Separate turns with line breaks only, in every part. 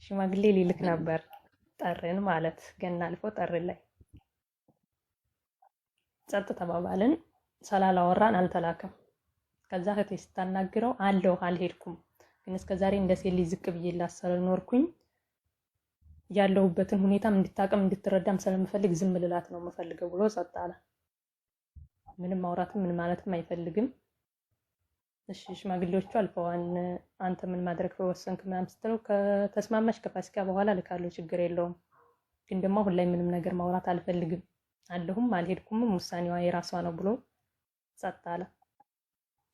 ሽማግሌ ሊልክ ነበር ጠርን ማለት ገና አልፎ ጠር ላይ ጸጥ ተባባልን። ስላላወራን አልተላከም። ከዛ እህቴ ስታናግረው አለሁ አልሄድኩም፣ ግን እስከዛሬ እንደ ሴት ልጅ ዝቅ ብዬላት ስለኖርኩኝ ያለሁበትን ሁኔታም እንድታቀም እንድትረዳም ስለምፈልግ ዝም ልላት ነው የምፈልገው ብሎ ጸጥ አለ። ምንም ማውራትም ምን ማለትም አይፈልግም። እሺ ሽማግሌዎቹ አልፈዋን አንተ ምን ማድረግ ወሰንክ ምናምን ስትለው ከተስማማሽ ከፋሲካ በኋላ ልካለሁ ችግር የለውም፣ ግን ደግሞ አሁን ላይ ምንም ነገር ማውራት አልፈልግም፣ አለሁም አልሄድኩም ውሳኔዋ የራሷ ነው ብሎ ጸጥ አለ።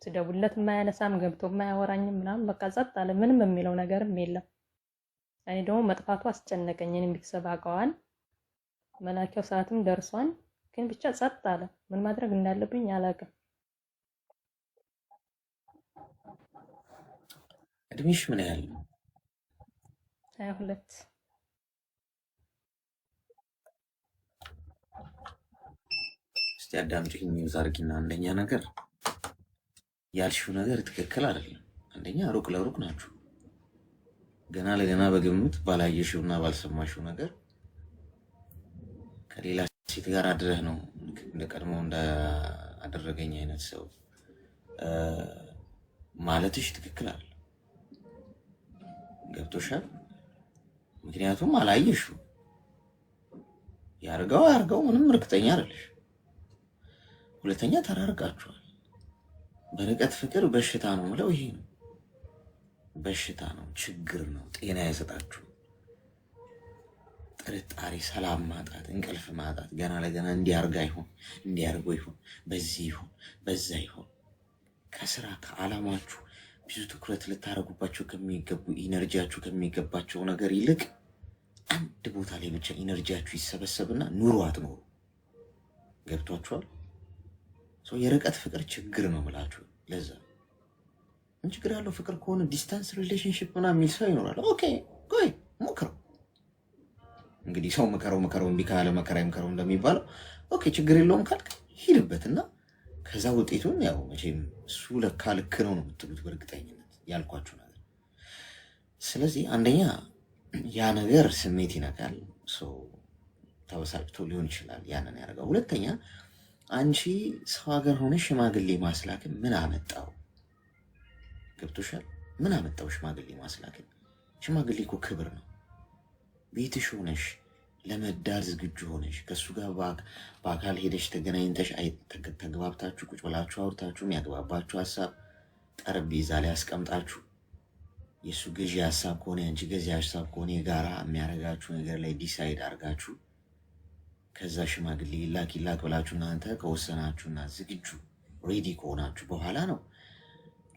ስደውልለት የማያነሳም ገብቶ የማያወራኝም ምናምን በቃ ጸጥ አለ። ምንም የሚለው ነገርም የለም። እኔ ደግሞ መጥፋቱ አስጨነቀኝ። እኔም ቤተሰብ አውቀዋል፣ መላኪያው ሰዓትም ደርሷል፣ ግን ብቻ ጸጥ አለ። ምን ማድረግ እንዳለብኝ አላውቅም።
እድሜሽ ምን ያህል ነው?
22
እስቲ አዳምጪኝ ሚውዝ አድርጊና፣ አንደኛ ነገር ያልሽው ነገር ትክክል አይደለም። አንደኛ ሩቅ ለሩቅ ናችሁ። ገና ለገና በግምት ባላየሽውና ባልሰማሽው ነገር ከሌላ ሴት ጋር አድረህ ነው እንደ ቀድሞ እንዳደረገኝ አይነት ሰው ማለትሽ ትክክል አይደለም። ገብቶሻል? ምክንያቱም አላየሽው። ያርገው ምንም እርግጠኛ አይደለሽ። ሁለተኛ ተራርቃችኋል። በርቀት ፍቅር በሽታ ነው ምለው ይሄ ነው። በሽታ ነው፣ ችግር ነው፣ ጤና አይሰጣችሁ። ጥርጣሬ፣ ሰላም ማጣት፣ እንቅልፍ ማጣት፣ ገና ለገና እንዲያርጋ ይሆን እንዲያርጎ ይሆን በዚህ ይሆን በዛ ይሆን። ከስራ ከዓላማችሁ ብዙ ትኩረት ልታረጉባቸው ከሚገቡ ኢነርጂያችሁ ከሚገባቸው ነገር ይልቅ አንድ ቦታ ላይ ብቻ ኢነርጂያችሁ ይሰበሰብና ኑሮ አትኖሩ። ገብቷችኋል? የርቀት ፍቅር ችግር ነው ምላችሁ። ለዛ ምን ችግር ያለው ፍቅር ከሆነ ዲስታንስ ሪሌሽንሽፕ ምናምን የሚል ሰው ይኖራል። ኦኬ ቆይ ሞክረው። እንግዲህ ሰው መከረው እምቢ ካለ መከራ ይምከረው እንደሚባለው ኦኬ ችግር የለውም ካልክ ሂድበትና ከዛ ውጤቱን ያው መቼም እሱ ለካ ልክ ነው ነው የምትሉት በእርግጠኝነት ያልኳችሁ ነገር። ስለዚህ አንደኛ ያ ነገር ስሜት ይነካል። ሰው ተበሳጭቶ ሊሆን ይችላል ያንን ያደርገው። ሁለተኛ አንቺ ሰው ሀገር ሆነሽ ሽማግሌ ማስላክን ምን አመጣው? ገብቶሻል? ምን አመጣው ሽማግሌ ማስላክን? ሽማግሌ እኮ ክብር ነው። ቤትሽ ሆነሽ ለመዳር ዝግጁ ሆነሽ ከሱ ጋር በአካል ሄደሽ ተገናኝተሽ ተግባብታችሁ ቁጭ ብላችሁ አውርታችሁ የሚያግባባችሁ ሀሳብ ጠረጴዛ ላይ አስቀምጣችሁ የእሱ ገዢ ሀሳብ ከሆነ የአንቺ ገዢ ሀሳብ ከሆነ የጋራ የሚያደርጋችሁ ነገር ላይ ዲሳይድ አድርጋችሁ ከዛ ሽማግሌ ይላክ ብላችሁ እናንተ ከወሰናችሁና ዝግጁ ሬዲ ከሆናችሁ በኋላ ነው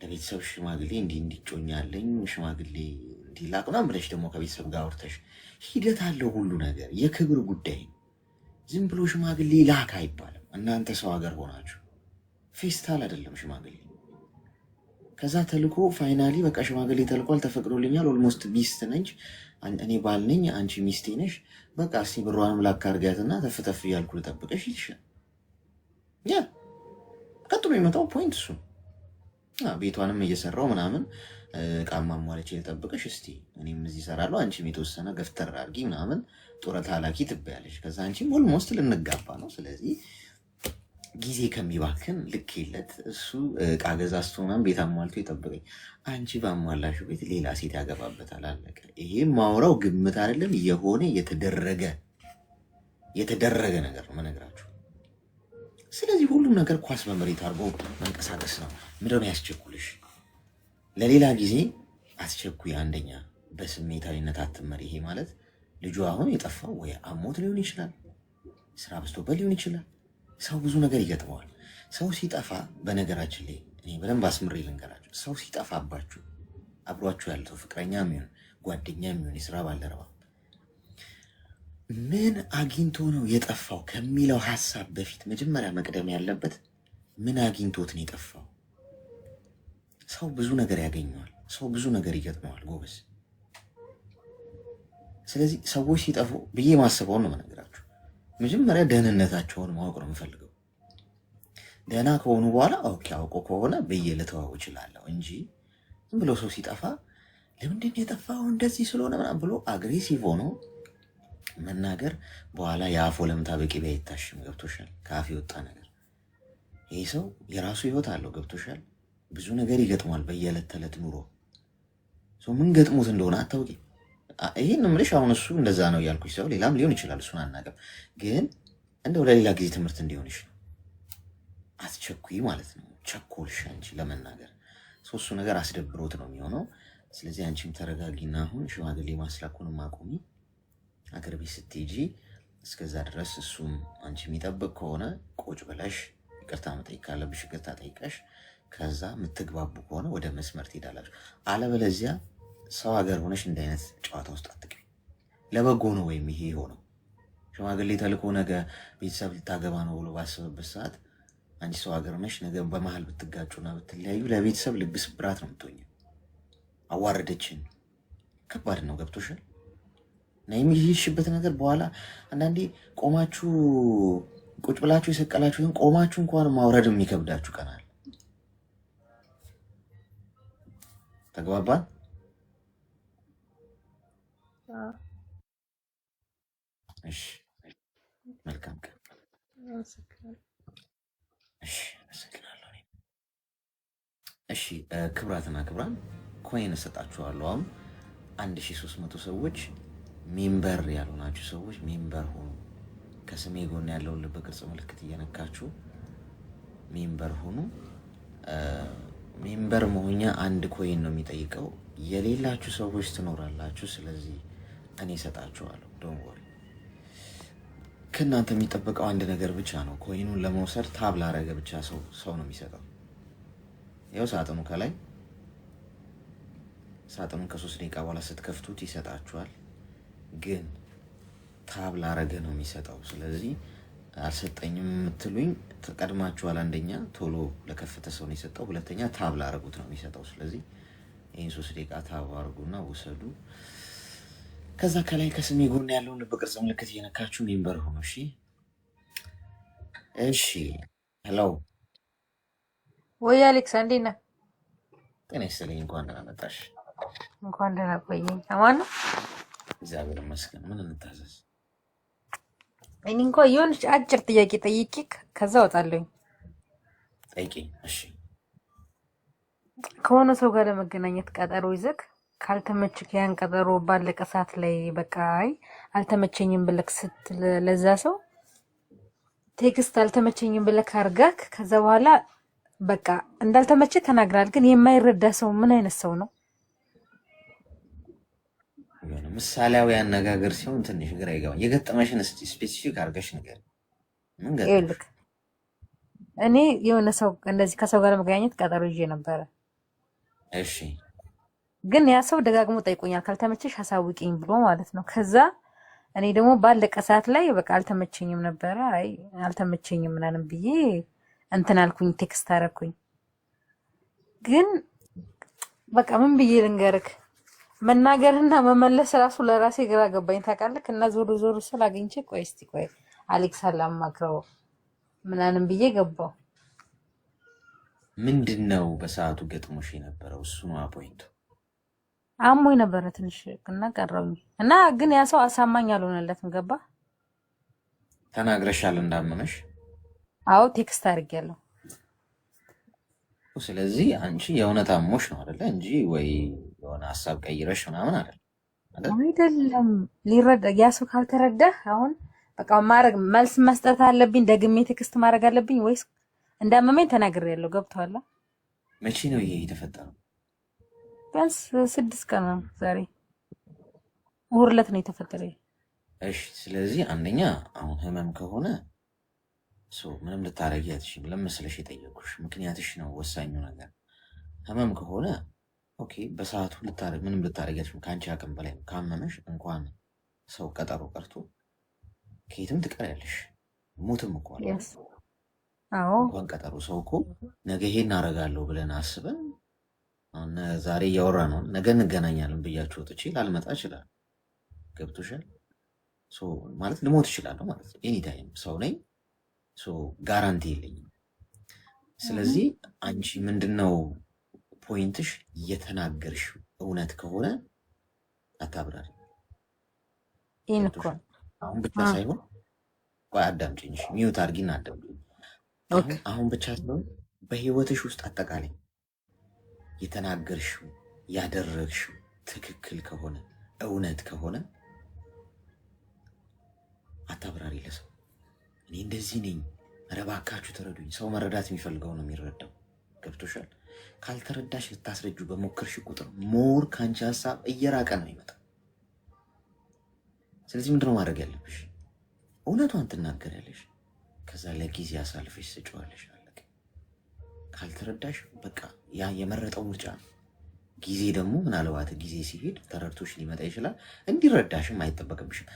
ለቤተሰብ ሽማግሌ እንዲጮኛለኝ ሽማግሌ እንዲላክ ምናምን ብለሽ ደግሞ ከቤተሰብ ጋር አውርተሽ ሂደት አለው ሁሉ ነገር የክብር ጉዳይ ነው። ዝም ብሎ ሽማግሌ ላክ አይባልም። እናንተ ሰው ሀገር ሆናችሁ ፌስታል አይደለም ሽማግሌ። ከዛ ተልኮ ፋይናሊ በቃ ሽማግሌ ተልኳል፣ ተፈቅዶልኛል፣ ኦልሞስት ሚስት ነች፣ እኔ ባል ነኝ፣ አንቺ ሚስቴ ነሽ፣ በቃ እስቲ ብሯንም ላክ አድርጊያትና ተፍተፍ እያልኩ ልጠብቀሽ ይልሻል። ያ ቀጥሎ የመጣው ፖይንት እሱ ቤቷንም እየሰራው ምናምን ቃማ ሟለች ልጠብቀሽ፣ እስቲ እኔም እዚህ እሰራለሁ፣ አንቺም የተወሰነ ገፍተር አድርጊ ምናምን ጡረታ ላኪ ትበያለሽ። ከዛ አንቺም ኦልሞስት ልንጋባ ነው። ስለዚህ ጊዜ ከሚባክን ልክ የለት እሱ እቃ ገዛዝቶ ምናምን ቤት አሟልቶ ይጠብቀኝ፣ አንቺ ባሟላሽው ቤት ሌላ ሴት ያገባበታል። አለቀ። ይሄ ማውራው ግምት አይደለም፣ የሆነ የተደረገ ነገር ነው መነግራችሁ። ስለዚህ ሁሉም ነገር ኳስ በመሬት አድርጎ መንቀሳቀስ ነው። ምንድነው ያስቸኩልሽ? ለሌላ ጊዜ አስቸኩይ። አንደኛ በስሜታዊነት አትመሪ። ይሄ ማለት ልጁ አሁን የጠፋው ወይ አሞት ሊሆን ይችላል፣ ስራ በዝቶበት ሊሆን ይችላል። ሰው ብዙ ነገር ይገጥመዋል። ሰው ሲጠፋ፣ በነገራችን ላይ እኔ በደንብ አስምሬ ልንገራችሁ፣ ሰው ሲጠፋባችሁ አብሯችሁ ያለው ፍቅረኛ የሚሆን ጓደኛ የሚሆን የስራ ባልደረባ ምን አግኝቶ ነው የጠፋው ከሚለው ሀሳብ በፊት መጀመሪያ መቅደም ያለበት ምን አግኝቶት ነው የጠፋው። ሰው ብዙ ነገር ያገኘዋል። ሰው ብዙ ነገር ይገጥመዋል ጎበዝ። ስለዚህ ሰዎች ሲጠፉ ብዬ ማስበውን ነው መነግራችሁ። መጀመሪያ ደህንነታቸውን ማወቅ ነው የምፈልገው። ደህና ከሆኑ በኋላ ኦኬ አውቆ ከሆነ ብዬ ልተዋው እችላለሁ እንጂ ዝም ብሎ ሰው ሲጠፋ ለምንድን ነው የጠፋው እንደዚህ ስለሆነ ምናምን ብሎ አግሬሲቭ ሆኖ መናገር በኋላ የአፍ ወለምታ በቅቤ አይታሽም። ገብቶሻል? ከአፍ የወጣ ነገር ይህ ሰው የራሱ ህይወት አለው። ገብቶሻል? ብዙ ነገር ይገጥሟል በየዕለት ተዕለት ኑሮ። ምን ገጥሞት እንደሆነ አታውቂ። ይህን ምልሽ አሁን እሱ እንደዛ ነው እያልኩሽ ሰው ሌላም ሊሆን ይችላል፣ እሱን አናውቅም። ግን እንደው ለሌላ ጊዜ ትምህርት እንዲሆንሽ ነው። አትቸኩይ ማለት ነው። ቸኮልሽ አንቺ ለመናገር እሱ ነገር አስደብሮት ነው የሚሆነው። ስለዚህ አንቺም ተረጋጊና አሁን ሽማግሌ ማስላኩንም አቁሚ። አገር ቤት ስትሄጂ እስከዛ ድረስ እሱም አንቺ የሚጠብቅ ከሆነ ቁጭ ብለሽ ይቅርታ መጠየቅ ካለብሽ ይቅርታ ጠይቀሽ ከዛ የምትግባቡ ከሆነ ወደ መስመር ትሄዳላችሁ። አለበለዚያ ሰው ሀገር ሆነሽ እንዲህ አይነት ጨዋታ ውስጥ አትግቢ። ለበጎ ነው ወይም ይሄ ሆነው ሽማግሌ ተልኮ ነገ ቤተሰብ ልታገባ ነው ብሎ ባሰበበት ሰዓት አንቺ ሰው ሀገር ሆነሽ ነገ በመሀል ብትጋጩና ብትለያዩ ለቤተሰብ ልብ ስብራት ነው የምትሆኘው። አዋረደችን። ከባድ ነው። ገብቶሻል? እና የሚሄድሽበት ነገር በኋላ አንዳንዴ ቆማችሁ ቁጭ ብላችሁ የሰቀላችሁትን ቆማችሁ እንኳን ማውረድ የሚከብዳችሁ ቀናል። ተግባባን? እሺ፣ መልካም ቀን። እሺ፣ ክብራትና ክብራን ኮይን እሰጣችኋለሁ። አሁን 1300 ሰዎች ሜምበር ያልሆናችሁ ሰዎች ሜምበር ሆኑ። ከስሜ ጎን ያለውን ልብ ቅርጽ ምልክት እየነካችሁ ሜምበር ሆኑ። ሜምበር መሆኛ አንድ ኮይን ነው የሚጠይቀው። የሌላችሁ ሰዎች ትኖራላችሁ። ስለዚህ እኔ እሰጣችኋለሁ። ዶንት ወሪ። ከእናንተ የሚጠበቀው አንድ ነገር ብቻ ነው። ኮይኑን ለመውሰድ ታብ ላረገ ብቻ ሰው ነው የሚሰጠው። ያው ሳጥኑ ከላይ ሳጥኑን ከ3 ደቂቃ በኋላ ስትከፍቱት ይሰጣችኋል። ግን ታብ ላረገ ነው የሚሰጠው። ስለዚህ አልሰጠኝም የምትሉኝ ተቀድማችኋል። አንደኛ ቶሎ ለከፈተ ሰው ነው የሰጠው፣ ሁለተኛ ታብ ላረጉት ነው የሚሰጠው። ስለዚህ ይህን 3 ደቂቃ ታብ አርጉና ውሰዱ። ከዛ ከላይ ከስሜ ጎን ያለውን ልብ ቅርጽ ምልክት እየነካችሁ ሜምበር ሆኖ። እሺ እሺ። ሄሎ
ወይ አሌክስ፣ እንዴት ነህ?
ጤና ይስጥልኝ። እንኳን ደህና መጣሽ።
እንኳን ደህና ቆየኝ። አማን ነው?
እግዚአብሔር ይመስገን። ምን እንታዘዝ?
እኔ እንኳን የሆነች አጭር ጥያቄ ጠይቄ ከዛ እወጣለሁኝ።
ጠይቂኝ። እሺ።
ከሆነ ሰው ጋር ለመገናኘት ቀጠሮ ይዘህ ካልተመችክ ያን ቀጠሮ ባለቀ ሰዓት ላይ በቃ አይ አልተመቸኝም ብለክ ስትል ለዛ ሰው ቴክስት አልተመቸኝም ብለክ አድርጋክ ከዛ በኋላ በቃ እንዳልተመቸ ተናግራል። ግን የማይረዳ ሰው ምን አይነት ሰው ነው?
ምሳሌያዊ አነጋገር ሲሆን ትንሽ ግራ ይገባል። የገጠመሽን ስፔሲፊክ አድርገሽ ነገር ምን
ገጠመሽ? እኔ የሆነ ሰው እንደዚህ ከሰው ጋር ለመገናኘት ቀጠሮ ይዤ ነበረ።
እሺ።
ግን ያ ሰው ደጋግሞ ጠይቆኛል፣ ካልተመቸሽ አሳውቂኝ ብሎ ማለት ነው። ከዛ እኔ ደግሞ ባለቀ ሰዓት ላይ በቃ አልተመቸኝም ነበረ። አይ አልተመቸኝም ምናምን ብዬ እንትን አልኩኝ፣ ቴክስት አደረኩኝ። ግን በቃ ምን ብዬ ልንገርክ፣ መናገርና መመለስ ራሱ ለራሴ ግራ ገባኝ ታውቃለህ። እና ዞር ስል አግኝቼ ቆይ አሌክስ አላማክረው ምናምን ብዬ ገባው።
ምንድነው በሰዓቱ ገጥሞሽ የነበረው? እሱ ነው ፖይንቱ።
አሞኝ ነበረ ትንሽ እና ቀረውኝ እና ግን ያ ሰው አሳማኝ አልሆነለትም። ገባ?
ተናግረሻል እንዳመመሽ?
አዎ ቴክስት አድርጌያለሁ።
ስለዚህ አንቺ የእውነት አሞሽ ነው አይደለ? እንጂ ወይ የሆነ ሀሳብ ቀይረሽ ምናምን
አይደለም። ሊረዳ ያ ሰው ካልተረዳህ አሁን በቃ መልስ መስጠት አለብኝ፣ ደግሜ ቴክስት ማድረግ አለብኝ ወይስ እንዳመመኝ ተናግሬያለሁ? ገብቶሃል?
መቼ ነው ይሄ የተፈጠረው?
ቢያንስ 6 ቀን ነው ዛሬ። እሑድ ዕለት ነው የተፈጠረ።
እሺ። ስለዚህ አንደኛ አሁን ህመም ከሆነ ምንም ልታረጊ አትችይም። ለምስለሽ የጠየቁሽ ምክንያትሽ ነው ወሳኙ ነገር። ህመም ከሆነ ኦኬ፣ በሰዓቱ ምንም ልታረጊ አትችይም። ከአንቺ አቅም በላይ ነው። ካመመሽ እንኳን ሰው ቀጠሮ ቀርቶ ከየትም ትቀሪያለሽ። ሞትም እኮ አለ። እንኳን ቀጠሮ ሰው እኮ ነገ ይሄን እናደርጋለሁ ብለን አስበን ዛሬ እያወራ ነው ነገ እንገናኛለን ብያችሁ ወጥቼ ላልመጣ እችላለሁ። ገብቶሻል? ማለት ልሞት እችላለሁ ማለት ነው። ኤኒታይም ሰው ነኝ። ጋራንቲ የለኝም። ስለዚህ አንቺ ምንድነው ፖይንትሽ? የተናገርሽው እውነት ከሆነ አታብራሪ።
ይህን እኮ
ገብቶሻል? አሁን ብቻ ሳይሆን ቆይ አዳምጪኝ፣ ሚዩት አድርጊና አዳምጪኝ። አሁን ብቻ ሳይሆን በህይወትሽ ውስጥ አጠቃላይ የተናገርሽው ያደረግሽው ትክክል ከሆነ እውነት ከሆነ አታብራሪ ለሰው። እኔ እንደዚህ ነኝ፣ ኧረ እባካችሁ ተረዱኝ። ሰው መረዳት የሚፈልገው ነው የሚረዳው። ገብቶሻል? ካልተረዳሽ ልታስረጁ በሞከርሽ ቁጥር ሞር ከአንቺ ሀሳብ እየራቀ ነው ይመጣ። ስለዚህ ምንድነው ማድረግ ያለብሽ? እውነቷን ትናገሪያለሽ፣ ከዛ ለጊዜ አሳልፈሽ ስጨዋለሽ። አለቀ። ካልተረዳሽ በቃ ያ የመረጠው ምርጫ ነው። ጊዜ ደግሞ ምናልባት ጊዜ ሲሄድ ተረድቶሽ ሊመጣ ይችላል። እንዲረዳሽም አይጠበቅብሽም።